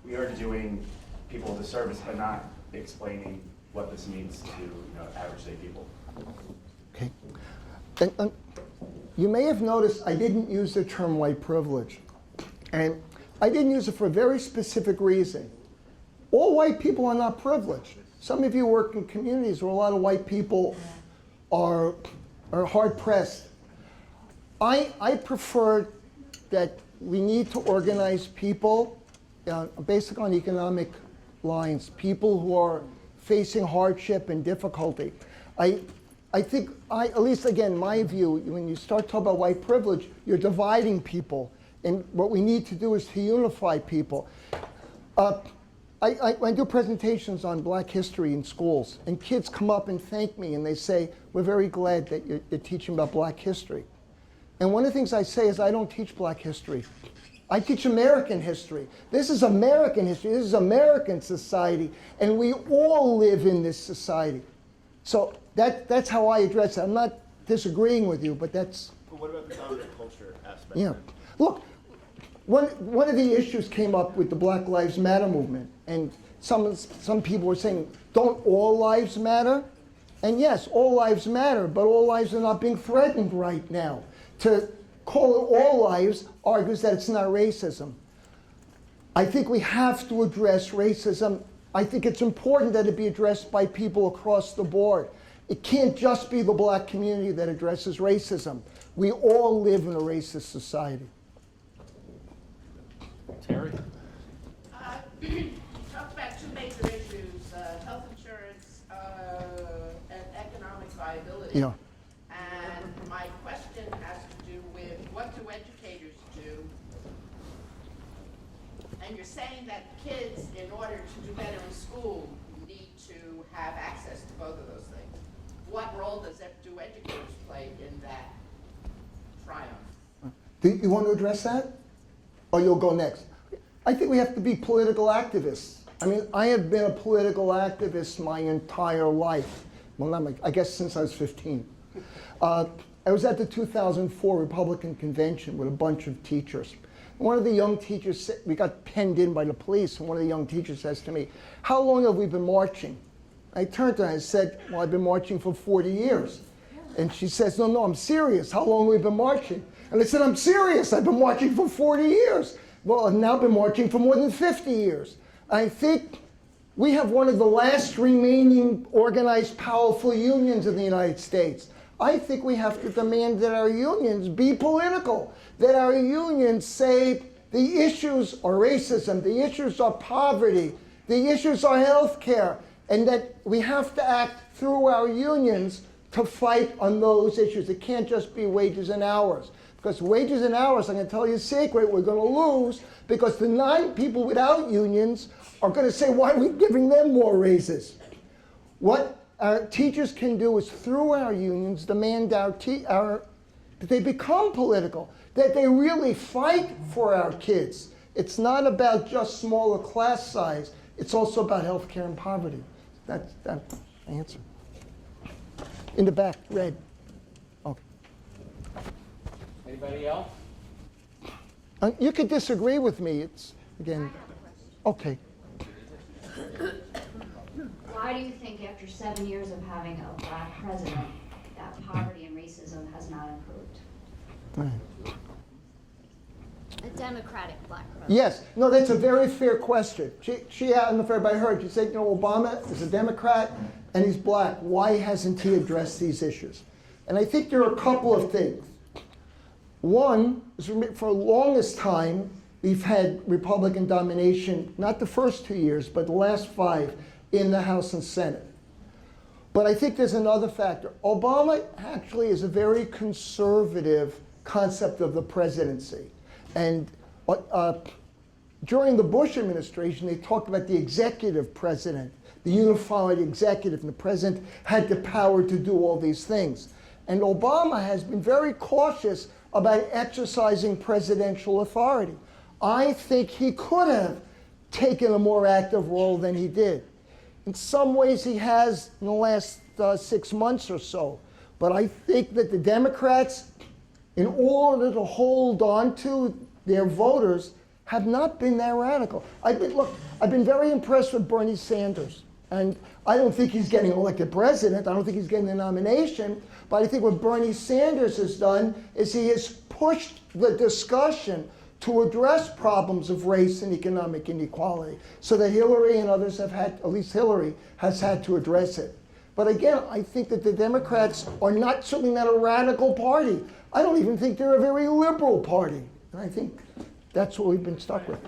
we are doing people a disservice by not explaining what this means to average day people. Okay. And you may have noticed I didn't use the term white privilege. And I didn't use it for a very specific reason. All white people are not privileged. Some of you work in communities where a lot of white people are hard-pressed. I prefer that we need to organize people based on economic lines, people who are facing hardship and difficulty. I think, at least again, my view, when you start talking about white privilege, you're dividing people. And what we need to do is to unify people. I do presentations on Black history in schools, and kids come up and thank me, and they say, we're very glad that you're teaching about Black history. And one of the things I say is I don't teach Black history. I teach American history. This is American history. This is American society, and we all live in this society. So that's how I address it. I'm not disagreeing with you, but that's... But what about the dominant culture aspect? Yeah. Look, one of the issues came up with the Black Lives Matter movement, and some people were saying, don't all lives matter? And yes, all lives matter, but all lives are not being threatened right now. To call it all lives argues that it's not racism. I think we have to address racism. I think it's important that it be addressed by people across the board. It can't just be the Black community that addresses racism. We all live in a racist society. Terry? Talk about two major issues, health insurance and economic viability. Yeah. And my question has to do with what do educators do? And you're saying that kids, in order to do better in school, need to have access to both of those things. What role do educators play in that? triumph. Do you want to address that? Or you'll go next? I think we have to be political activists. I mean, I have been a political activist my entire life. Well, I guess since I was 15. I was at the 2004 Republican convention with a bunch of teachers. One of the young teachers, we got penned in by the police, and one of the young teachers says to me, "How long have we been marching?" I turned to her and I said, "Well, I've been marching for 40 years. And she says, "No, I'm serious. How long have we been marching?" And I said, "I'm serious. I've been marching for 40 years. Well, I've now been marching for more than 50 years. I think we have one of the last remaining organized, powerful unions in the United States. I think we have to demand that our unions be political, that our unions say the issues are racism, the issues are poverty, the issues are health care, and that we have to act through our unions to fight on those issues. It can't just be wages and hours. Because wages and hours, I'm going to tell you a secret, we're going to lose because the 9 people without unions are going to say, why are we giving them more raises? What our teachers can do is through our unions demand that they become political, that they really fight for our kids. It's not about just smaller class size. It's also about health care and poverty. That's the answer. In the back, red. Okay. Anybody else? You could disagree with me. It's, again, okay. Why do you think after 7 years of having a black president that poverty and racism has not improved? A Democratic black president. Yes. No, that's a very fair question. She I don't know if everybody heard. She said, Obama is a Democrat and he's black. Why hasn't he addressed these issues? And I think there are a couple of things. One is for the longest time, we've had Republican domination, not the first 2 years, but the last 5 in the House and Senate. But I think there's another factor. Obama actually is a very conservative concept of the presidency. And during the Bush administration, they talked about the executive president, the unified executive, and the president had the power to do all these things. And Obama has been very cautious about exercising presidential authority. I think he could have taken a more active role than he did. In some ways he has in the last 6 months or so. But I think that the Democrats, in order to hold on to their voters, have not been that radical. I've been very impressed with Bernie Sanders. And I don't think he's getting elected president. I don't think he's getting the nomination. But I think what Bernie Sanders has done is he has pushed the discussion to address problems of race and economic inequality so that Hillary and others have had, at least Hillary, has had to address it. But again, I think that the Democrats are certainly not a radical party. I don't even think they're a very liberal party. And I think that's what we've been stuck with.